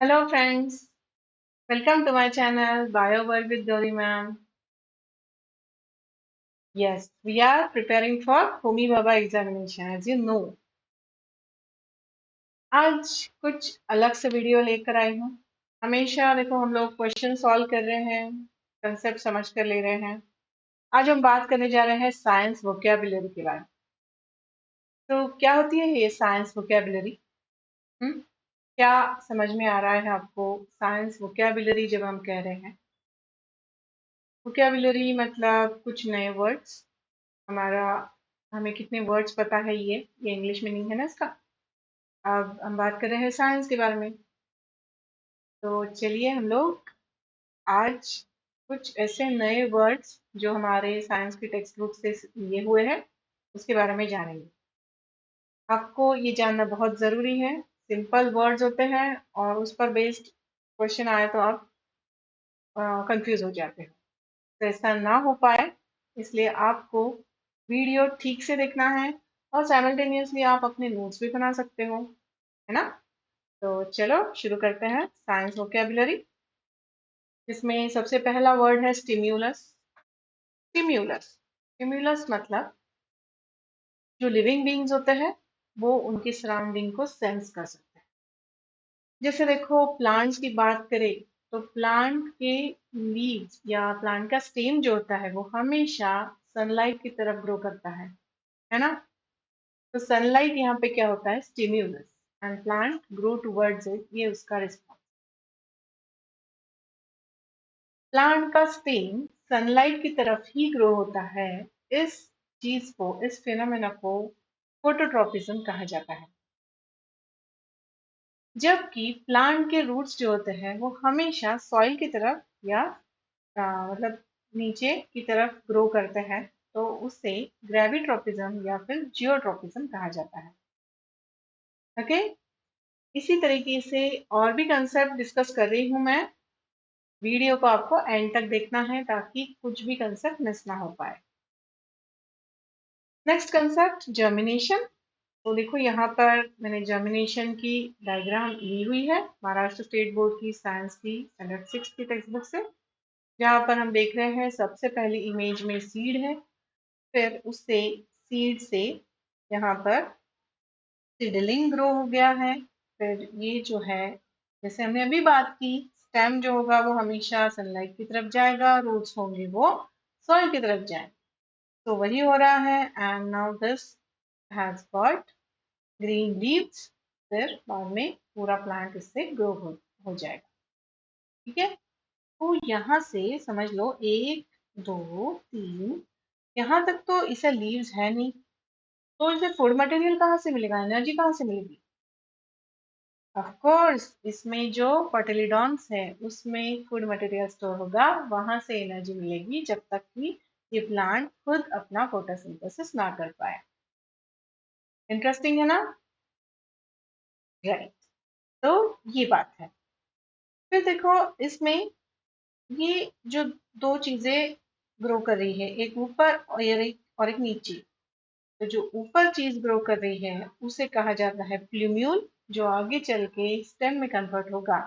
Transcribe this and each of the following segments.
Hello friends, welcome to my channel Bio World with Gauri ma'am. Yes, we are preparing for Homi Baba examination as you know. आज कुछ अलग से video लेकर आई हूँ। हमेशा देखो हम लोग क्वेश्चन सॉल्व कर रहे हैं, कंसेप्ट समझ कर ले रहे हैं। आज हम बात करने जा रहे हैं साइंस वोकैबुलरी के बारे में। तो क्या होती है ये साइंस वोकैबुलरी? क्या समझ में आ रहा है आपको साइंस वोकैबुलरी जब हम कह रहे हैं? वोकैबुलरी मतलब कुछ नए वर्ड्स। हमारा हमें कितने वर्ड्स पता है ये इंग्लिश में नहीं है ना इसका। अब हम बात कर रहे हैं साइंस के बारे में। तो चलिए हम लोग आज कुछ ऐसे नए वर्ड्स जो हमारे साइंस की टेक्स्ट बुक से लिए हुए हैं उसके बारे में जानेंगे। आपको ये जानना बहुत ज़रूरी है। सिंपल वर्ड्स होते हैं और उस पर बेस्ड क्वेश्चन आए तो आप कंफ्यूज हो जाते हैं। तो ऐसा ना हो पाए इसलिए आपको वीडियो ठीक से देखना है और साइमल्टेनियसली आप अपने नोट्स भी बना सकते हो, है ना। तो चलो शुरू करते हैं साइंस वोकैबुलरी। इसमें सबसे पहला वर्ड है स्टिम्यूलस। स्टिम्यूलस स्टिम्यूलस मतलब जो लिविंग बीइंग्स होते हैं वो उनकी सराउंडिंग को सेंस कर सकते हैं। जैसे देखो प्लांट्स की बात करें तो प्लांट के लीव्स या प्लांट का स्टेम जो होता है वो हमेशा सनलाइट की तरफ ग्रो करता है ना। तो सनलाइट यहाँ पे क्या होता है, stimulus, and plant grow towards it, ये उसका रिस्पॉन्स। प्लांट का स्टेम सनलाइट की तरफ ही ग्रो होता है। इस चीज को, इस फिनोमेना को फोटोट्रॉपिज्म कहा जाता है। जबकि प्लांट के रूट्स जो होते हैं वो हमेशा सॉइल की तरफ या मतलब नीचे की तरफ ग्रो करते हैं। तो उसे ग्रेविट्रोपिज्म या फिर जियोट्रोपिज्म कहा जाता है। ओके, इसी तरीके से और भी कंसेप्ट डिस्कस कर रही हूँ मैं। वीडियो को आपको एंड तक देखना है ताकि कुछ भी कंसेप्ट मिस ना हो पाए। Next concept germination. तो देखो यहाँ पर मैंने जर्मिनेशन की डायग्राम ली हुई है महाराष्ट्र स्टेट बोर्ड की साइंस की स्टैंडर्ड 6 की टेक्स्ट बुक से। जहाँ पर हम देख रहे हैं सबसे पहली इमेज में सीड है, फिर उससे सीड से यहाँ पर सीडलिंग ग्रो हो गया है। फिर ये जो है, जैसे हमने अभी बात की, स्टेम जो होगा वो हमेशा सनलाइट की तरफ जाएगा, रूट्स होंगे वो सॉइल की तरफ जाएंगे। तो वही हो रहा है। And now this has got green leaves. फिर बाद में पूरा प्लांट इससे ग्रो हो जाएगा। ठीक है, तो यहाँ से समझ लो 1 2 3, यहाँ तक तो इसे लीव्स है नहीं। तो इसे फूड मटेरियल कहाँ से मिलेगा, एनर्जी कहाँ से मिलेगी? ऑफ कोर्स इसमें जो कोटिलीडॉन्स है उसमें फूड मटेरियल स्टोर होगा, वहां से एनर्जी मिलेगी जब तक कि ये प्लांट खुद अपना फोटोसिंथेसिस ना कर पाए। इंटरेस्टिंग है ना? राइट, तो ये बात है। फिर देखो इसमें ये जो दो चीजें ग्रो कर रही है, एक ऊपर और एक नीचे। तो जो ऊपर चीज ग्रो कर रही है उसे कहा जाता है प्लूम्यूल, जो आगे चल के स्टेम में कन्वर्ट होगा।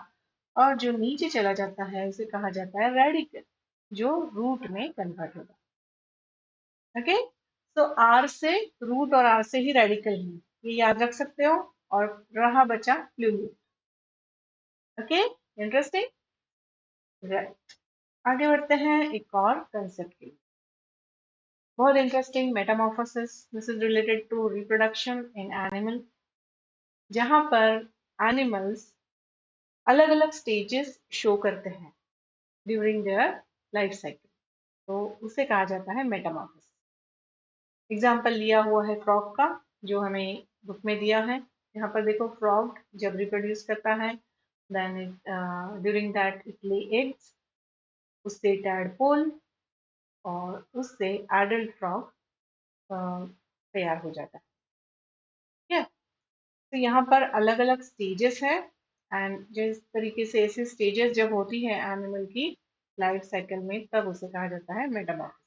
और जो नीचे चला जाता है उसे कहा जाता है रेडिकल, जो रूट में कन्वर्ट होगा। ओके, तो आर से रूट और आर से ही रेडिकल है, ये याद रख सकते हो। और रहा बचा फ्लूइड। Okay, interesting, right. आगे बढ़ते हैं एक और कंसेप्ट की। बहुत interesting, metamorphosis. This is related to reproduction in animal, जहां पर एनिमल्स अलग अलग स्टेजेस शो करते हैं ड्यूरिंग देयर लाइफ साइकिल। तो उसे कहा जाता है मेटामॉर्फोसिस। एग्जाम्पल लिया हुआ है फ्रॉग का, जो हमें बुक में दिया है। यहाँ पर देखो, फ्रॉग जब रिप्रोड्यूस करता है then it during that it lay eggs, उससे टैडपोल और उससे एडल्ट फ्रॉग तैयार हो जाता है। ठीक है, तो यहाँ पर अलग अलग स्टेजेस है। एंड जिस तरीके से ऐसी स्टेजेस जब होती है एनिमल की लाइफ साइकिल में, तब उसे कहा जाता है मेटामॉर्फोसिस।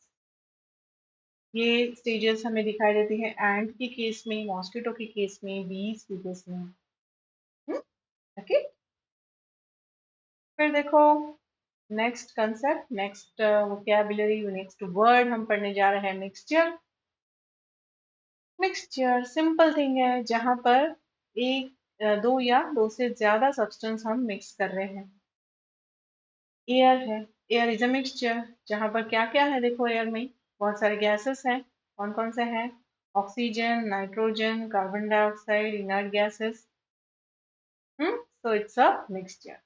ये स्टेजेस हमें दिखाई देती है एंट के केस में, मॉस्किटो के केस में, बीज के केस में। ओके, फिर देखो next concept, next vocabulary, next word हम पढ़ने जा रहे हैं मिक्सचर। मिक्सचर सिंपल थिंग है जहां पर दो या दो से ज्यादा सब्सटेंस हम मिक्स कर रहे हैं। एयर है, एयर इज अ मिक्सचर, जहां पर क्या क्या है देखो, एयर में बहुत सारे गैसेस हैं। कौन कौन से हैं? Oxygen, nitrogen, carbon dioxide, inert gases. So it's a mixture.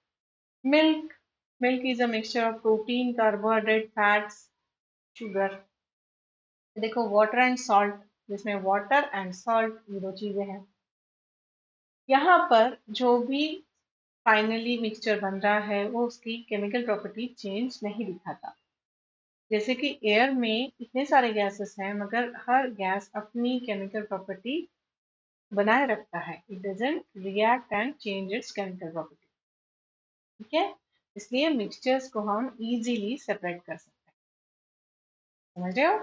Milk, milk is a mixture of protein, carbohydrate, fats, sugar. देखो वाटर एंड सॉल्ट, जिसमें वाटर एंड सॉल्ट ये दो चीजें हैं। यहाँ पर जो भी फाइनली मिक्सचर बन रहा है वो उसकी केमिकल प्रॉपर्टी चेंज नहीं दिखाता। जैसे कि एयर में इतने सारे गैसेस हैं मगर हर गैस अपनी केमिकल प्रॉपर्टी बनाए रखता है। It doesn't react and change it's chemical property. ठीक है, इसलिए मिक्सचर्स को हम इजीली सेपरेट कर सकते हैं। समझ रहे हो?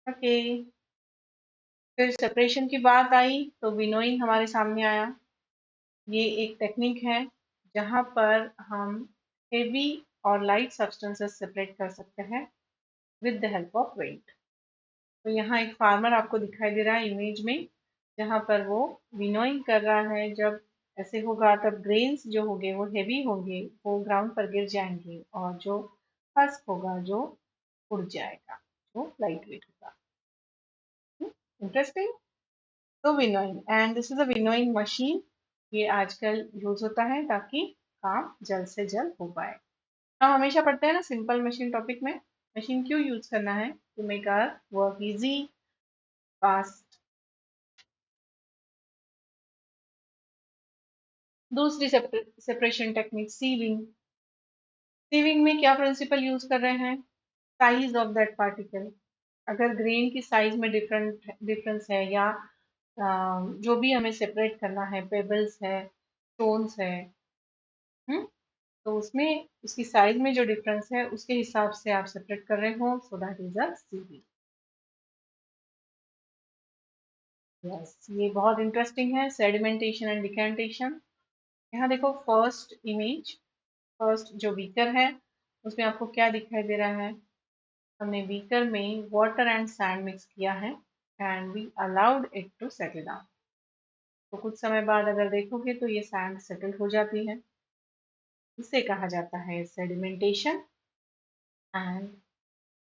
ओके। फिर सेपरेशन की बात आई तो विनोइंग हमारे सामने आया। ये एक टेक्निक है जहां पर हम हेवी और लाइट सब्सटेंसेस सेपरेट कर सकते हैं with the help of weight. तो यहाँ एक फार्मर आपको दिखाई दे रहा है इमेज में, जहाँ पर वो विनोइंग कर रहा है। जब ऐसे होगा तब ग्रेन्स जो होंगे वो हेवी होंगे, वो ग्राउंड पर गिर जाएंगे, और जो हस्क होगा जो उड़ जाएगा, वो लाइट वेट होगा। इंटरेस्टिंग। तो winnowing, and this is a winnowing machine. ये आजकल यूज होता है ताकि काम जल्द से जल्द हो पाए। हम हमेशा पढ़ते हैं ना सिंपल मशीन टॉपिक में, मशीन क्यों यूज करना है? To make our work easy, fast. दूसरी सेपरेशन टेक्निक सीविंग। सीविंग में क्या प्रिंसिपल यूज कर रहे हैं? Size of that particle. अगर ग्रेन की साइज में डिफरेंस है, या जो भी हमें सेपरेट करना है, पेबल्स है, स्टोन्स है, हम्म, तो उसमें उसकी साइज में जो डिफरेंस है उसके हिसाब से आप सेपरेट कर रहे हो, so that is a sieving. Yes, ये बहुत इंटरेस्टिंग है। Sedimentation and decantation. यहाँ देखो फर्स्ट इमेज, फर्स्ट जो बीकर है उसमें आपको क्या दिखाई दे रहा है? हमने बीकर में वाटर एंड सैंड मिक्स किया है and we allowed it to settle down. तो कुछ समय बाद अगर देखोगे तो ये सैंड सेटल हो जाती है। इसे कहा जाता है सेडिमेंटेशन। एंड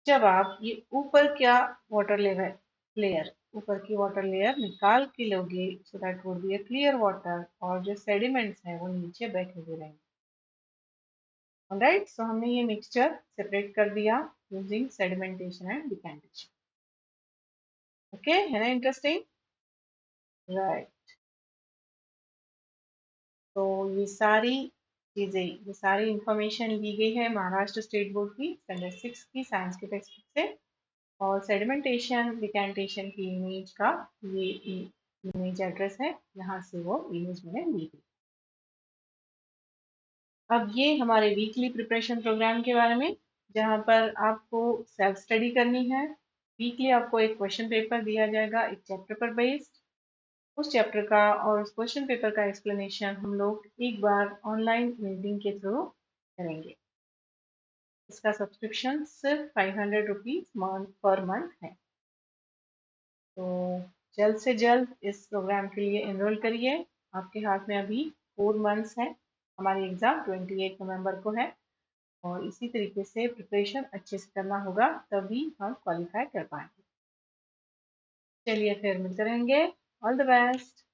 जब आप ये ऊपर क्या वाटर लेवल लेयर, ऊपर की वाटर लेयर निकाल के लोगे, so that would be a clear water, और जो सेडिमेंट्स हैं वो नीचे बैठे हुए रहेंगे। ऑलराइट, सो हमने ये मिक्सचर सेपरेट कर दिया using sedimentation and decantation. Okay, है ना इंटरेस्टिंग? राइट। तो ये सारी चीजें, ये सारी इंफॉर्मेशन ली गई है महाराष्ट्र स्टेट बोर्ड की स्टैंडर्ड 6 की साइंस के टेक्स्ट बुक से। और सेडिमेंटेशन डिकेंटेशन की इमेज का ये इमेज एड्रेस है, यहाँ से वो इमेज मैंने ली थी। अब ये हमारे वीकली प्रिपरेशन प्रोग्राम के बारे में, जहाँ पर आपको सेल्फ स्टडी करनी है। वीकली आपको एक क्वेश्चन पेपर दिया जाएगा, एक चैप्टर पर बेस्ड। उस चैप्टर का और उस क्वेश्चन पेपर का एक्सप्लेनेशन हम लोग एक बार ऑनलाइन मीटिंग के थ्रू करेंगे। इसका सब्सक्रिप्शन सिर्फ 500 रुपीज पर मंथ है। तो जल्द से जल्द इस प्रोग्राम के लिए एनरोल करिए। आपके हाथ में अभी 4 मंथ्स है। हमारी एग्ज़ाम 28 नवंबर को है, और इसी तरीके से प्रिपरेशन अच्छे से करना होगा, तभी हम क्वालिफाई कर पाएंगे। चलिए फिर मिलते रहेंगे। All the best.